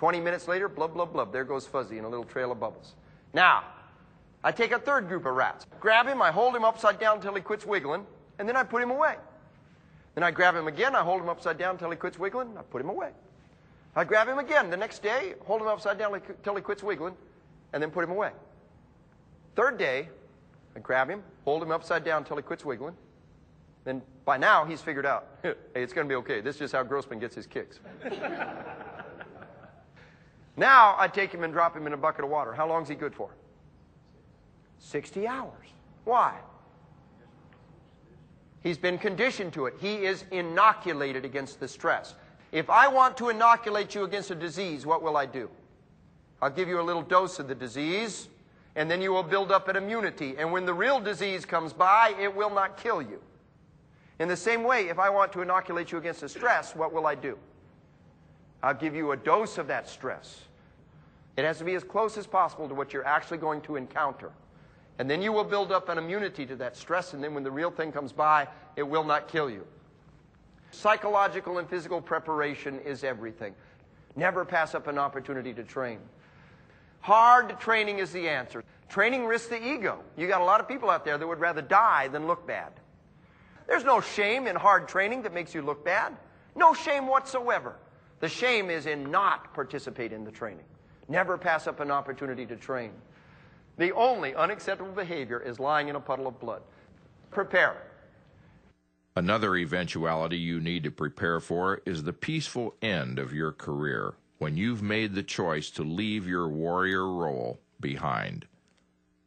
20 minutes later, blub, blub, blub. There goes Fuzzy in a little trail of bubbles. Now, I take a third group of rats. Grab him, I hold him upside down until he quits wiggling, and then I put him away. Then I grab him again, I hold him upside down until he quits wiggling, and I put him away. I grab him again the next day, hold him upside down until he quits wiggling, and then put him away. Third day, I grab him, hold him upside down until he quits wiggling. Then by now, he's figured out, hey, it's going to be okay. This is just how Grossman gets his kicks. Now, I take him and drop him in a bucket of water. How long is he good for? 60 hours. Why? He's been conditioned to it. He is inoculated against the stress. If I want to inoculate you against a disease, what will I do? I'll give you a little dose of the disease, and then you will build up an immunity. And when the real disease comes by, it will not kill you. In the same way, if I want to inoculate you against a stress, what will I do? I'll give you a dose of that stress. It has to be as close as possible to what you're actually going to encounter. And then you will build up an immunity to that stress, and then when the real thing comes by, it will not kill you. Psychological and physical preparation is everything. Never pass up an opportunity to train. Hard training is the answer. Training risks the ego. You got a lot of people out there that would rather die than look bad. There's no shame in hard training that makes you look bad. No shame whatsoever. The shame is in not participating in the training. Never pass up an opportunity to train. The only unacceptable behavior is lying in a puddle of blood. Prepare. Another eventuality you need to prepare for is the peaceful end of your career, when you've made the choice to leave your warrior role behind.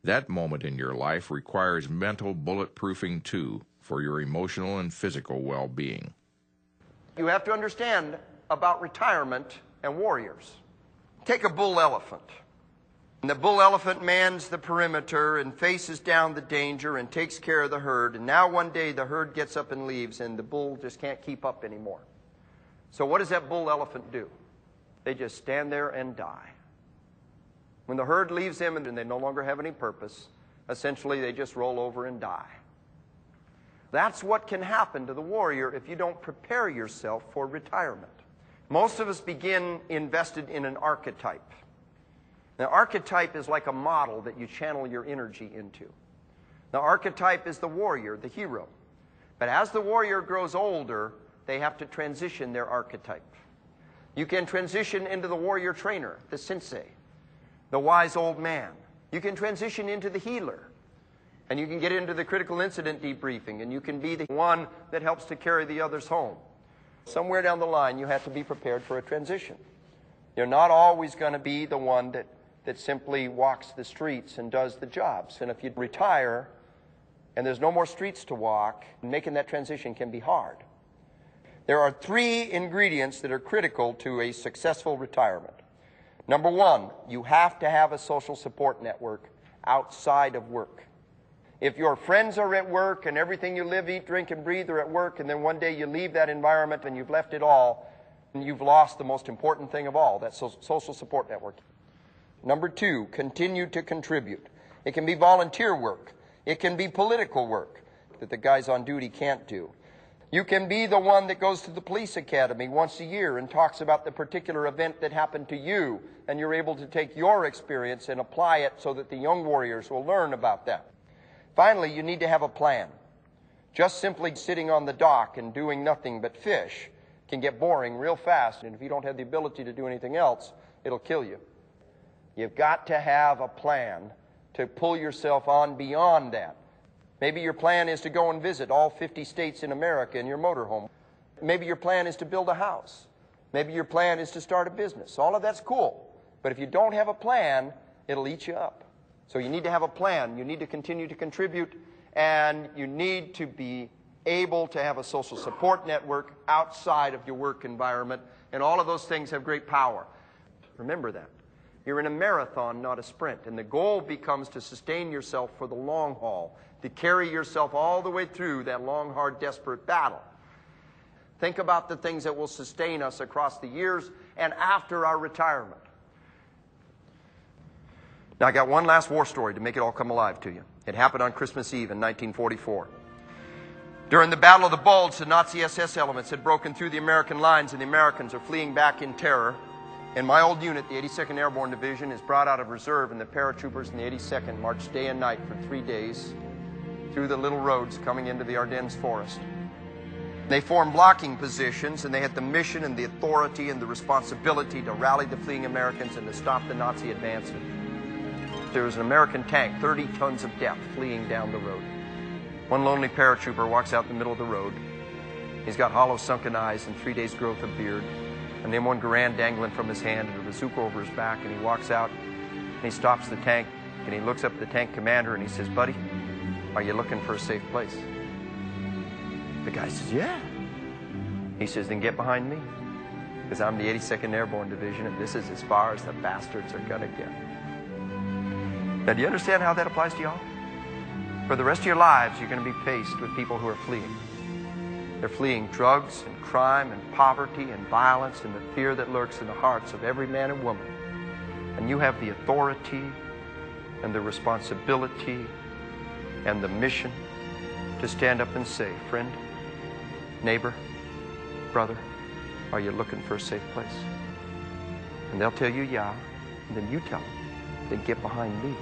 That moment in your life requires mental bulletproofing too, for your emotional and physical well-being. You have to understand about retirement and warriors. Take a bull elephant. And the bull elephant mans the perimeter and faces down the danger and takes care of the herd. And now one day the herd gets up and leaves and the bull just can't keep up anymore. So what does that bull elephant do? They just stand there and die. When the herd leaves them and they no longer have any purpose, essentially they just roll over and die. That's what can happen to the warrior if you don't prepare yourself for retirement. Most of us begin invested in an archetype. Now, archetype is like a model that you channel your energy into. The archetype is the warrior, the hero. But as the warrior grows older, they have to transition their archetype. You can transition into the warrior trainer, the sensei, the wise old man. You can transition into the healer. And you can get into the critical incident debriefing, and you can be the one that helps to carry the others home. Somewhere down the line, you have to be prepared for a transition. You're not always going to be the one that simply walks the streets and does the jobs. And if you retire and there's no more streets to walk, making that transition can be hard. There are 3 ingredients that are critical to a successful retirement. Number 1, you have to have a social support network outside of work. If your friends are at work and everything you live, eat, drink, and breathe are at work, and then one day you leave that environment and you've left it all, and you've lost the most important thing of all, that social support network. Number 2, continue to contribute. It can be volunteer work. It can be political work that the guys on duty can't do. You can be the one that goes to the police academy once a year and talks about the particular event that happened to you, and you're able to take your experience and apply it so that the young warriors will learn about that. Finally, you need to have a plan. Just simply sitting on the dock and doing nothing but fish can get boring real fast, and if you don't have the ability to do anything else, it'll kill you. You've got to have a plan to pull yourself on beyond that. Maybe your plan is to go and visit all 50 states in America in your motorhome. Maybe your plan is to build a house. Maybe your plan is to start a business. All of that's cool. But if you don't have a plan, it'll eat you up. So you need to have a plan. You need to continue to contribute. And you need to be able to have a social support network outside of your work environment. And all of those things have great power. Remember that. You're in a marathon, not a sprint. And the goal becomes to sustain yourself for the long haul, to carry yourself all the way through that long, hard, desperate battle. Think about the things that will sustain us across the years and after our retirement. Now, I got one last war story to make it all come alive to you. It happened on Christmas Eve in 1944. During the Battle of the Bulge, the Nazi SS elements had broken through the American lines, and the Americans are fleeing back in terror. In my old unit, the 82nd Airborne Division is brought out of reserve, and the paratroopers in the 82nd march day and night for 3 days through the little roads coming into the Ardennes forest. They formed blocking positions, and they had the mission and the authority and the responsibility to rally the fleeing Americans and to stop the Nazi advancement. There was an American tank, 30 tons of depth, fleeing down the road. One lonely paratrooper walks out in the middle of the road. He's got hollow sunken eyes and 3 days' growth of beard, and then one Garand dangling from his hand and a bazooka over his back, and he walks out and he stops the tank and he looks up at the tank commander and he says, "Buddy, are you looking for a safe place?" The guy says, "Yeah." He says, "Then get behind me, because I'm the 82nd Airborne Division, and this is as far as the bastards are gonna get." Now, do you understand how that applies to y'all? For the rest of your lives, you're going to be faced with people who are fleeing. They're fleeing drugs and crime and poverty and violence and the fear that lurks in the hearts of every man and woman. And you have the authority and the responsibility and the mission to stand up and say, "Friend, neighbor, brother, are you looking for a safe place?" And they'll tell you, "Yeah." And then you tell them, "Then get behind me,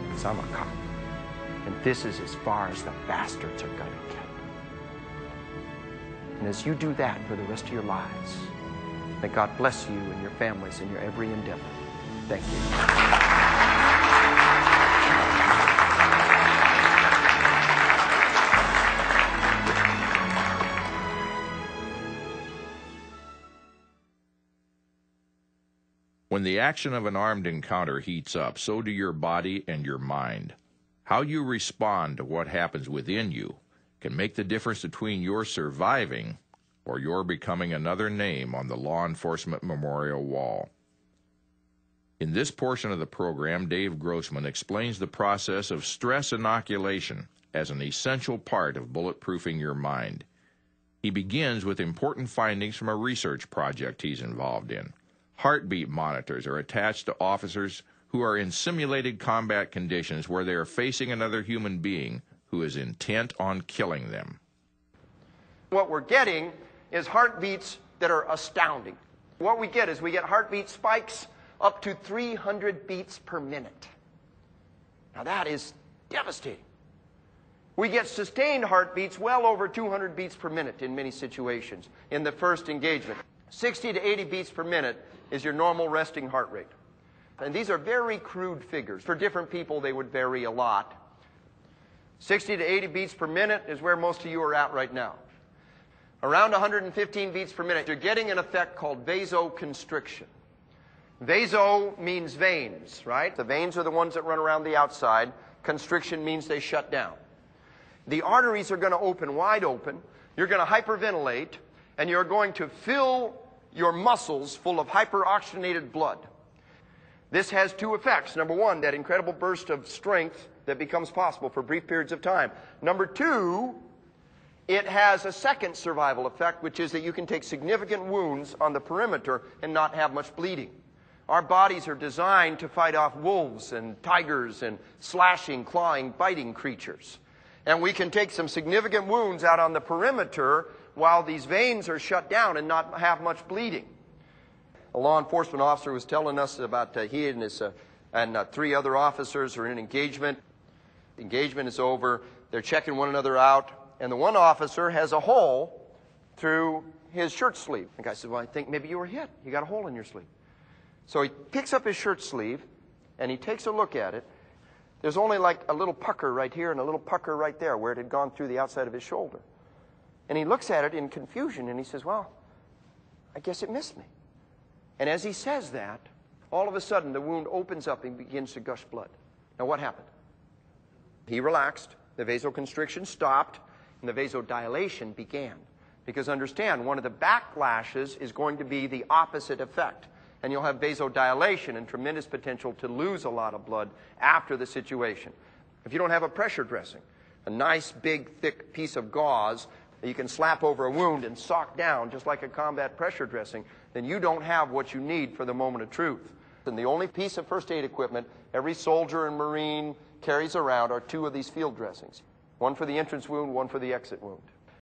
because I'm a cop. And this is as far as the bastards are going to get." And as you do that for the rest of your lives, may God bless you and your families in your every endeavor. Thank you. When the action of an armed encounter heats up, so do your body and your mind. How you respond to what happens within you can make the difference between your surviving or your becoming another name on the law enforcement memorial wall. In this portion of the program, Dave Grossman explains the process of stress inoculation as an essential part of bulletproofing your mind. He begins with important findings from a research project he's involved in. Heartbeat monitors are attached to officers who are in simulated combat conditions where they are facing another human being who is intent on killing them. What we're getting is heartbeats that are astounding. What we get is we get heartbeat spikes up to 300 beats per minute. Now that is devastating. We get sustained heartbeats well over 200 beats per minute in many situations in the first engagement. 60 to 80 beats per minute is your normal resting heart rate. And these are very crude figures. For different people, they would vary a lot. 60 to 80 beats per minute is where most of you are at right now. Around 115 beats per minute, you're getting an effect called vasoconstriction. Vaso means veins, right? The veins are the ones that run around the outside. Constriction means they shut down. The arteries are going to open wide open. You're going to hyperventilate, and you're going to fill your muscles full of hyperoxygenated blood. This has two effects. Number one, that incredible burst of strength that becomes possible for brief periods of time. Number two, it has a second survival effect, which is that you can take significant wounds on the perimeter and not have much bleeding. Our bodies are designed to fight off wolves and tigers and slashing, clawing, biting creatures. And we can take some significant wounds out on the perimeter while these veins are shut down and not have much bleeding. A law enforcement officer was telling us about he and his three other officers are in an engagement. The engagement is over. They're checking one another out. And the one officer has a hole through his shirt sleeve. The guy said, "Well, I think maybe you were hit. You got a hole in your sleeve." So he picks up his shirt sleeve and he takes a look at it. There's only like a little pucker right here and a little pucker right there where it had gone through the outside of his shoulder. And he looks at it in confusion and he says, "Well, I guess it missed me." And as he says that, all of a sudden the wound opens up and begins to gush blood. Now what happened? He relaxed, the vasoconstriction stopped, and the vasodilation began. Because understand, one of the backlashes is going to be the opposite effect. And you'll have vasodilation and tremendous potential to lose a lot of blood after the situation. If you don't have a pressure dressing, a nice big thick piece of gauze that you can slap over a wound and sock down just like a combat pressure dressing, then you don't have what you need for the moment of truth. And the only piece of first aid equipment every soldier and Marine carries around are two of these field dressings. One for the entrance wound, one for the exit wound.